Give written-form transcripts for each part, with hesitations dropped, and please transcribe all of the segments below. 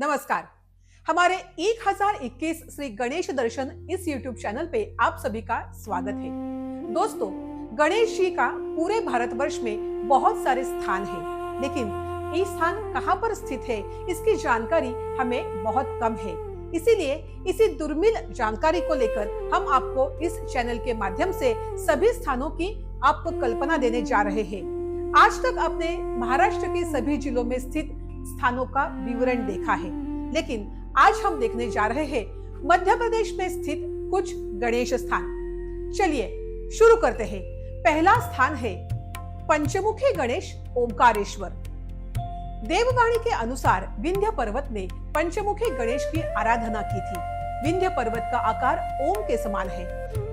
नमस्कार। हमारे 1021 श्री गणेश दर्शन इस YouTube चैनल पे आप सभी का स्वागत है। दोस्तों, गणेश जी का पूरे भारतवर्ष में बहुत सारे स्थान हैं, लेकिन ये स्थान कहाँ पर स्थित है इसकी जानकारी हमें बहुत कम है। इसीलिए इसी दुर्मिल जानकारी को लेकर हम आपको इस चैनल के माध्यम से सभी स्थानों की आपको कल्पना देने जा रहे हैं। आज तक आपने महाराष्ट्र के सभी जिलों में स्थित स्थानों का विवरण देखा है, लेकिन आज हम देखने जा रहे हैं मध्य प्रदेश में स्थित कुछ गणेश स्थान। चलिए शुरू करते हैं। पहला स्थान है पंचमुखी गणेश ओमकारेश्वर। देववाणी के अनुसार विंध्य पर्वत ने पंचमुखी गणेश की आराधना की थी। विंध्य पर्वत का आकार ओम के समान है।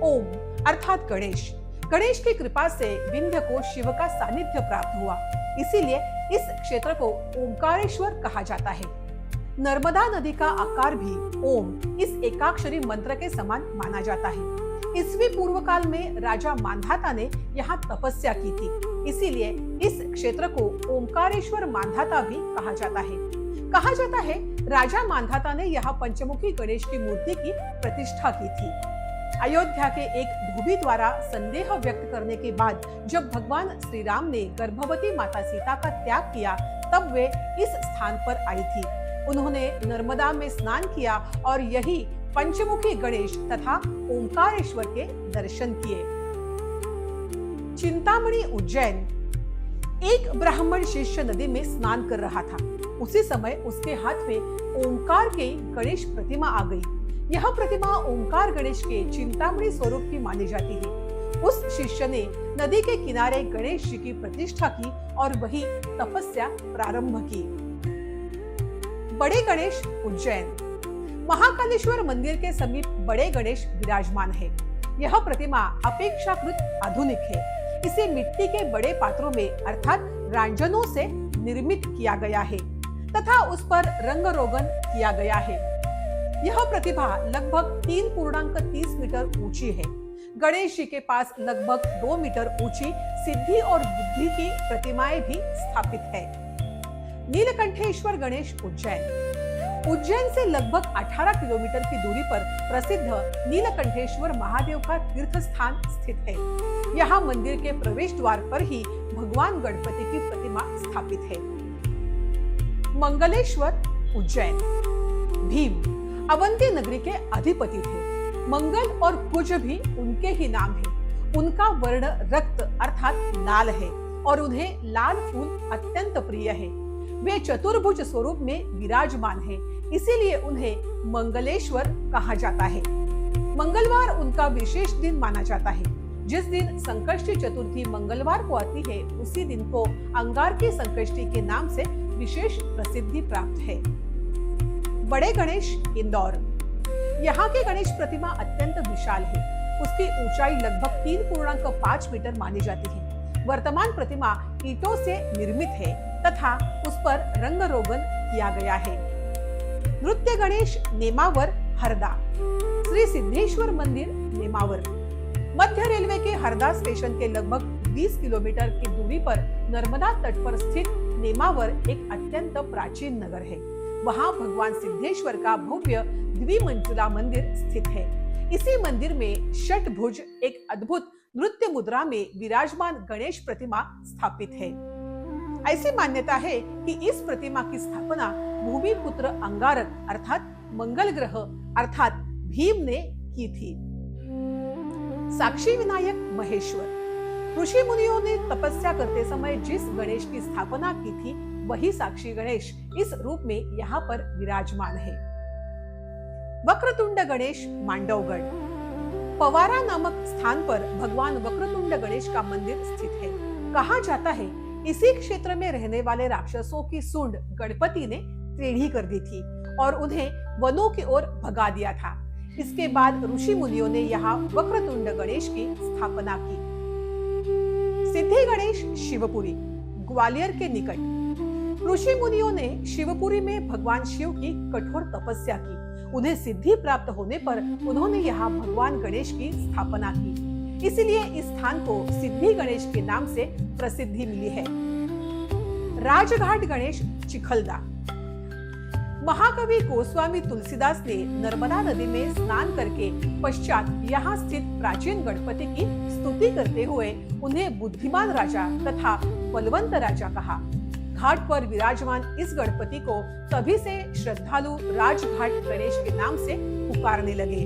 ओम अर्थात गणेश। गणेश की कृपा से विंध्य को शिव का सानिध्य प्राप्त हुआ, इसीलिए इस क्षेत्र को ओमकारेश्वर कहा जाता है। नर्मदा नदी का आकार भी ओम इस एकाक्षरी मंत्र के समान माना जाता है। ईस्वी पूर्व काल में राजा मांधाता ने यहाँ तपस्या की थी, इसीलिए इस क्षेत्र को ओमकारेश्वर मांधाता भी कहा जाता है। कहा जाता है राजा मांधाता ने यहाँ पंचमुखी गणेश की मूर्ति की प्रतिष्ठा की थी। अयोध्या के एक धोबी द्वारा संदेह व्यक्त करने के बाद जब भगवान श्री राम ने गर्भवती माता सीता का त्याग किया, तब वे इस स्थान पर आई थी। उन्होंने नर्मदा में स्नान किया और यही पंचमुखी गणेश तथा ओमकारेश्वर के दर्शन किए। चिंतामणि उज्जैन। एक ब्राह्मण शिष्य नदी में स्नान कर रहा था। उसी समय उसके हाथ में ओंकार की गणेश प्रतिमा आ गई। यह प्रतिमा ओंकार गणेश के चिंतामणि स्वरूप की मानी जाती है। उस शिष्य ने नदी के किनारे गणेश जी की प्रतिष्ठा की और वही तपस्या प्रारंभ की। बड़े गणेश उज्जैन। महाकालेश्वर मंदिर के समीप बड़े गणेश विराजमान है। यह प्रतिमा अपेक्षाकृत आधुनिक है। इसे मिट्टी के बड़े पात्रों में अर्थात रांजनों से निर्मित किया गया है तथा उस पर रंग रोगन किया गया है। यह प्रतिभा लगभग 3.30 मीटर ऊंची है। गणेश जी के पास लगभग 2 मीटर ऊंची सिद्धि और बुद्धि की प्रतिमाएं भी स्थापित है। नीलकंठेश्वर गणेश उज्जैन। उज्जैन से लगभग 18 किलोमीटर की दूरी पर प्रसिद्ध नीलकंठेश्वर महादेव का तीर्थ स्थान स्थित है। यहाँ मंदिर के प्रवेश द्वार पर ही भगवान गणपति की प्रतिमा स्थापित है। मंगलेश्वर उज्जैन। भीम अवंती नगरी के अधिपति थे। मंगल और कुज भी उनके ही नाम है। उनका वर्ण रक्त अर्थात लाल है और उन्हें लाल फूल अत्यंत प्रिय है। वे चतुर्भुज स्वरूप में विराजमान है, इसीलिए उन्हें मंगलेश्वर कहा जाता है। मंगलवार उनका विशेष दिन माना जाता है। जिस दिन संकष्टी चतुर्थी मंगलवार को आती है, उसी दिन को अंगारकी संकष्टी के नाम से विशेष प्रसिद्धि प्राप्त है। बड़े गणेश इंदौर। यहाँ की गणेश प्रतिमा अत्यंत विशाल है। उसकी ऊंचाई लगभग 3.5 मीटर मानी जाती है। वर्तमान प्रतिमा ईंटों से निर्मित है तथा उस पर रंग रोगन किया गया है। नृत्य गणेश नेमावर हरदा। श्री सिद्धेश्वर मंदिर नेमावर। मध्य रेलवे के हरदा स्टेशन के लगभग 20 किलोमीटर की दूरी पर नर्मदा तट पर स्थित नेमावर एक अत्यंत प्राचीन नगर है। वहाँ भगवान सिद्धेश्वर का भव्य द्विमंजिला मंदिर स्थित है। इसी मंदिर में षटभुज एक अद्भुत नृत्य मुद्रा में विराजमान गणेश प्रतिमा स्थापित है। ऐसी मान्यता है कि इस प्रतिमा की स्थापना भूमिपुत्र अंगारक अर्थात मंगल ग्रह अर्थात भीम ने की थी। साक्षी विनायक महेश्वर। ऋषि मुनियों ने तपस्या करते समय जिस गणेश की स्थापना की थी, वही साक्षी गणेश इस रूप में यहाँ पर विराजमान है। वक्रतुंड गणेश मांडवगढ़। पवारा नामक स्थान पर भगवान वक्रतुंड गणेश का मंदिर स्थित है। कहा जाता है इसी क्षेत्र में रहने वाले राक्षसों की सूंड गणपति ने टेढ़ी कर दी थी और उन्हें वनों की ओर भगा दिया था। इसके बाद ऋषि मुनियों ने यहाँ वक्रतुंड गणेश की स्थापना की। सिद्धि गणेश शिवपुरी ग्वालियर के निकट। ऋषि मुनियों ने शिवपुरी में भगवान शिव की कठोर तपस्या की। उन्हें सिद्धि प्राप्त होने पर उन्होंने यहाँ भगवान गणेश की स्थापना की। इसलिए इस स्थान को सिद्धि गणेश के नाम से प्रसिद्धि मिली है। राजघाट गणेश चिखलदा। महाकवि गोस्वामी तुलसीदास ने नर्मदा नदी में स्नान करके पश्चात यहाँ स्थित प्राचीन गणपति की स्तुति करते हुए उन्हें बुद्धिमान राजा तथा बलवंत राजा कहा। घाट पर विराजमान इस गणपति को तभी से श्रद्धालु राजघाट गणेश के नाम से पुकारने लगे।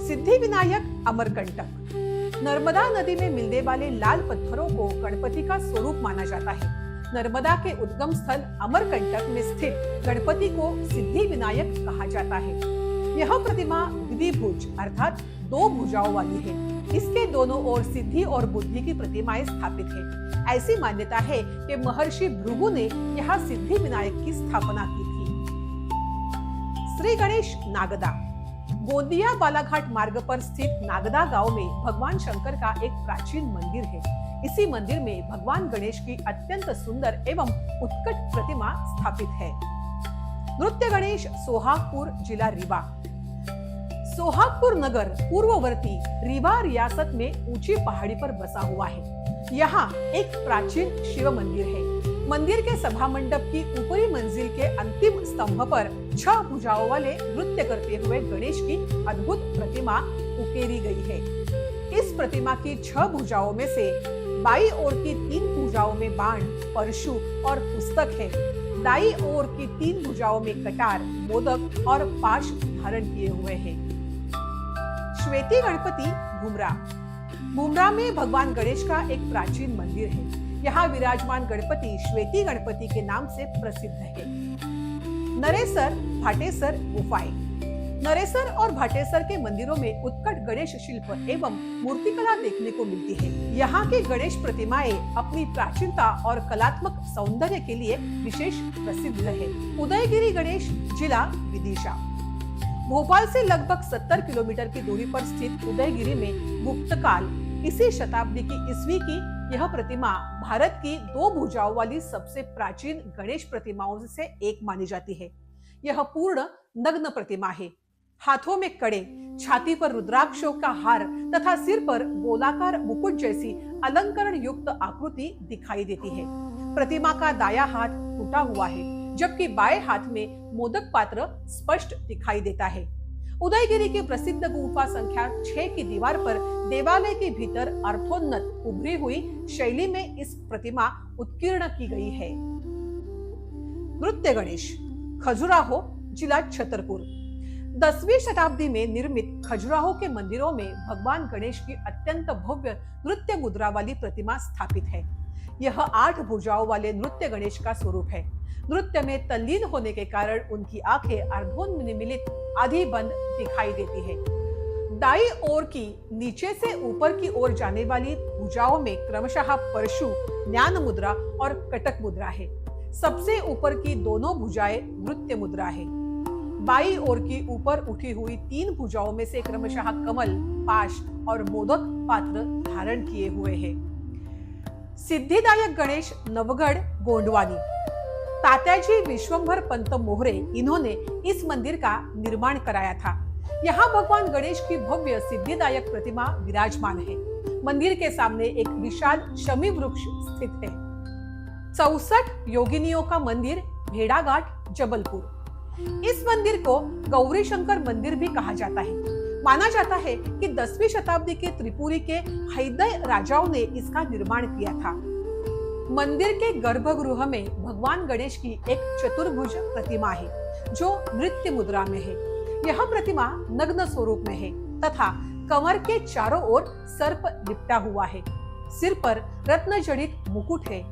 सिद्धि विनायक अमरकंटक। नर्मदा नदी में मिलने वाले लाल पत्थरों को गणपति का स्वरूप माना जाता है। नर्मदा के उद्गम स्थल अमरकंटक में स्थित गणपति को सिद्धि विनायक कहा जाता है। यह प्रतिमा द्विभुज अर्थात दो भुजाओं वाली है। इसके दोनों ओर सिद्धि और बुद्धि की प्रतिमाएं स्थापित है। ऐसी मान्यता है कि महर्षि भृगु ने यहाँ सिद्धि विनायक की स्थापना की थी। श्री गणेश नागदा। गोंदिया बालाघाट मार्ग पर स्थित नागदा गांव में भगवान शंकर का एक प्राचीन मंदिर है। इसी मंदिर में भगवान गणेश की अत्यंत सुंदर एवं उत्कट प्रतिमा स्थापित है। नृत्य गणेश सोहागपुर, जिला रीवा। सोहागपुर नगर पूर्ववर्ती रीवा रियासत में ऊंची पहाड़ी पर बसा हुआ है। यहाँ एक प्राचीन शिव मंदिर है। मंदिर के सभा मंडप की ऊपरी मंजिल के अंतिम स्तंभ पर 6 भुजाओं वाले नृत्य करते हुए गणेश की अद्भुत प्रतिमा उकेरी गई है। इस प्रतिमा की 6 भुजाओं में से बाई ओर की 3 भुजाओं में बाण, परशु और पुस्तक है। दाई ओर की 3 भुजाओं में कटार, मोदक और पाश धारण किए हुए हैं। श्वेती गणपति भूमरा। भूमरा में भगवान गणेश का एक प्राचीन मंदिर है। यहाँ विराजमान गणपति श्वेती गणपति के नाम से प्रसिद्ध है। नरेसर भाटेसर गुफाएं। नरेसर और भाटेसर के मंदिरों में उत्कट गणेश शिल्प एवं मूर्तिकला देखने को मिलती है। यहाँ के गणेश प्रतिमाएं अपनी प्राचीनता और कलात्मक सौंदर्य के लिए विशेष प्रसिद्ध है। उदयगिरी गणेश, जिला विदिशा। भोपाल से लगभग 70 किलोमीटर की दूरी पर स्थित उदयगिरी में गुप्तकाल इसी शताब्दी की ईस्वी की यह प्रतिमा भारत की 2 भुजाओं वाली सबसे प्राचीन गणेश प्रतिमाओं से एक मानी जाती है। यह पूर्ण नग्न प्रतिमा है। हाथों में कड़े, छाती पर रुद्राक्षों का हार तथा सिर पर गोलाकार मुकुट जैसी अलंकरण युक्त आकृति दिखाई देती है। प्रतिमा का दायां हाथ टूटा हुआ है, जबकि बाएं हाथ में मोदक पात्र स्पष्ट दिखाई देता है। उदयगिरी की प्रसिद्ध गुफा संख्या 6 की दीवार पर देवालय के भीतर अर्थोन्नत उभरी हुई शैली में इस प्रतिमा उत्कीर्ण की गई है। नृत्य गणेश, खजुराहो, जिला छतरपुर। 10वीं शताब्दी में निर्मित खजुराहो के मंदिरों में भगवान गणेश की अत्यंत भव्य नृत्य मुद्रा वाली प्रतिमा स्थापित है। यह 8 भुजाओं वाले नृत्य गणेश का स्वरूप है। नृत्य में तल्लीन होने के कारण उनकी आंखें अर्धोन्मीलित आधी बंद दिखाई देती है। दाई ओर की नीचे से ऊपर की ओर जाने वाली भुजाओं में क्रमशः परशु, ज्ञान मुद्रा और कटक मुद्रा है। सबसे ऊपर की दोनों भुजाएं नृत्य मुद्रा है। बाई ओर की ऊपर उठी हुई 3 भुजाओं में से क्रमशः कमल, पाश और मोदक पात्र धारण किए हुए हैं। सिद्धिदायक गणेश, नवगढ़, गोंडवानी। तात्याजी विश्वंभर पंत मोहरे इन्होंने इस मंदिर का निर्माण कराया था। यहाँ भगवान गणेश की भव्य सिद्धिदायक प्रतिमा विराजमान है। मंदिर के सामने एक विशाल शमी वृक्ष स्थित है। 64 योगिनियों का मंदिर, भेड़ाघाट, जबलपुर। इस मंदिर को गौरी शंकर मंदिर भी कहा जाता है। माना जाता है कि 10वीं शताब्दी के त्रिपुरी के हैदय राजाओं ने इसका निर्माण किया था। मंदिर के गर्भगृह में भगवान गणेश की एक चतुर्भुज प्रतिमा है, जो नृत्य मुद्रा में है। यह प्रतिमा नग्न स्वरूप में है तथा कमर के चारों ओर सर्प लिपटा हुआ है। सिर पर रत्न जड़ित मुकुट है।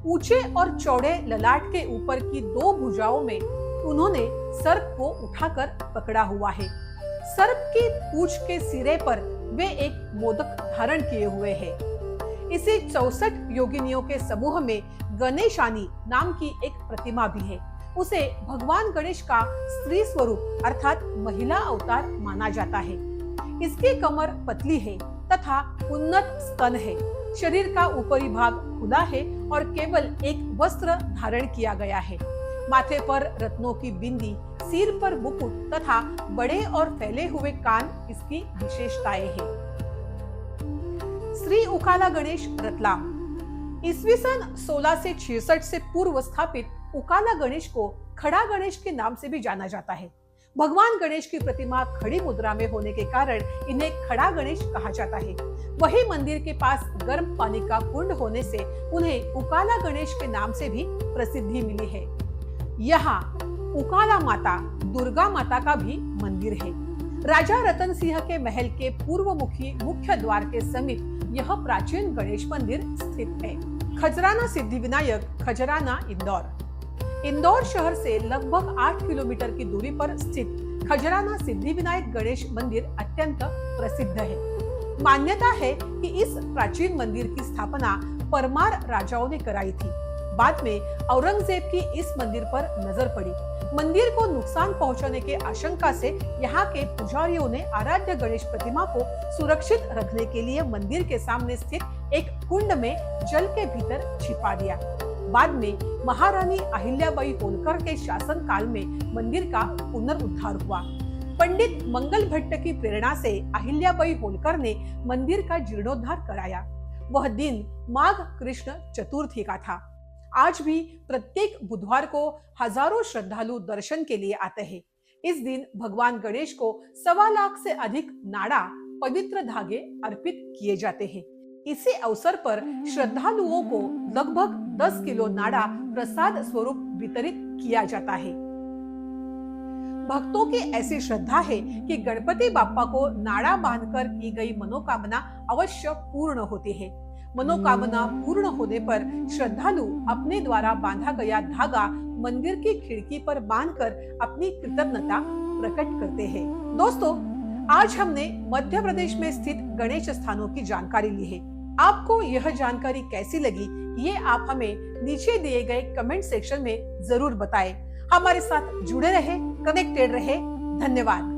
ऊंचे और चौड़े ललाट के ऊपर की 2 भुजाओं में उन्होंने सर्प को उठाकर पकड़ा हुआ है। सर्प की पूंछ के सिरे पर वे एक मोदक धारण किए हुए हैं। इसी 64 योगिनियों के समूह में गणेशानी नाम की एक प्रतिमा भी है। उसे भगवान गणेश का स्त्री स्वरूप अर्थात महिला अवतार माना जाता है। इसकी कमर पतली है तथा उन्नत स्तन है। शरीर का ऊपरी भाग खुला है और केवल एक वस्त्र धारण किया गया है। माथे पर रत्नों की बिंदी, सिर पर मुकुट तथा बड़े और फैले हुए कान इसकी विशेषताएं हैं। श्री उकाला गणेश, रतलाम। ईस्वी सन 1666 से पूर्व स्थापित उकाला गणेश को खड़ा गणेश के नाम से भी जाना जाता है। भगवान गणेश की प्रतिमा खड़ी मुद्रा में होने के कारण इन्हें खड़ा गणेश कहा जाता है। वही मंदिर के पास गर्म पानी का कुंड होने से उन्हें उकाला गणेश के नाम से भी प्रसिद्धि मिली है। यहाँ उकाला माता दुर्गा माता का भी मंदिर है। राजा रतन सिंह के महल के पूर्व मुखी मुख्य द्वार के समीप यह प्राचीन गणेश मंदिर स्थित है। खजराना सिद्धिविनायक, खजराना, इंदौर शहर से लगभग 8 किलोमीटर की दूरी पर स्थित खजराना सिद्धिविनायक गणेश मंदिर अत्यंत प्रसिद्ध है। मान्यता है कि इस प्राचीन मंदिर की स्थापना परमार राजाओं ने कराई थी। बाद में औरंगजेब की इस मंदिर पर नजर पड़ी। मंदिर को नुकसान पहुंचाने के आशंका से यहाँ के पुजारियों ने आराध्य गणेश प्रतिमा को सुरक्षित रखने के लिए मंदिर के सामने स्थित एक कुंड में जल के भीतर छिपा दिया। बाद में महारानी अहिल्याबाई होलकर के शासन काल में मंदिर का पुनरुद्धार हुआ। पंडित मंगल भट्ट की प्रेरणा से अहिल्याबाई होलकर ने मंदिर का जीर्णोद्धार कराया। वह दिन माघ कृष्ण चतुर्थी का था। आज भी प्रत्येक बुधवार को हजारों श्रद्धालु दर्शन के लिए आते हैं। इस दिन भगवान गणेश को 1.25 लाख से अधिक नाड़ा, पवित्र धागे अर्पित किए जाते हैं। इसी अवसर पर श्रद्धालुओं को लगभग 10 किलो नाड़ा प्रसाद स्वरूप वितरित किया जाता है। भक्तों की ऐसी श्रद्धा है कि गणपति बाप्पा को नाड़ा बांधकर की गई मनोकामना अवश्य पूर्ण होती है। मनोकामना पूर्ण होने पर श्रद्धालु अपने द्वारा बांधा गया धागा मंदिर की खिड़की पर बांधकर अपनी कृतज्ञता प्रकट करते हैं। दोस्तों, आज हमने मध्य प्रदेश में स्थित गणेश स्थानों की जानकारी ली है। आपको यह जानकारी कैसी लगी, ये आप हमें नीचे दिए गए कमेंट सेक्शन में जरूर बताएं। हमारे साथ जुड़े रहे, कनेक्टेड रहे। धन्यवाद।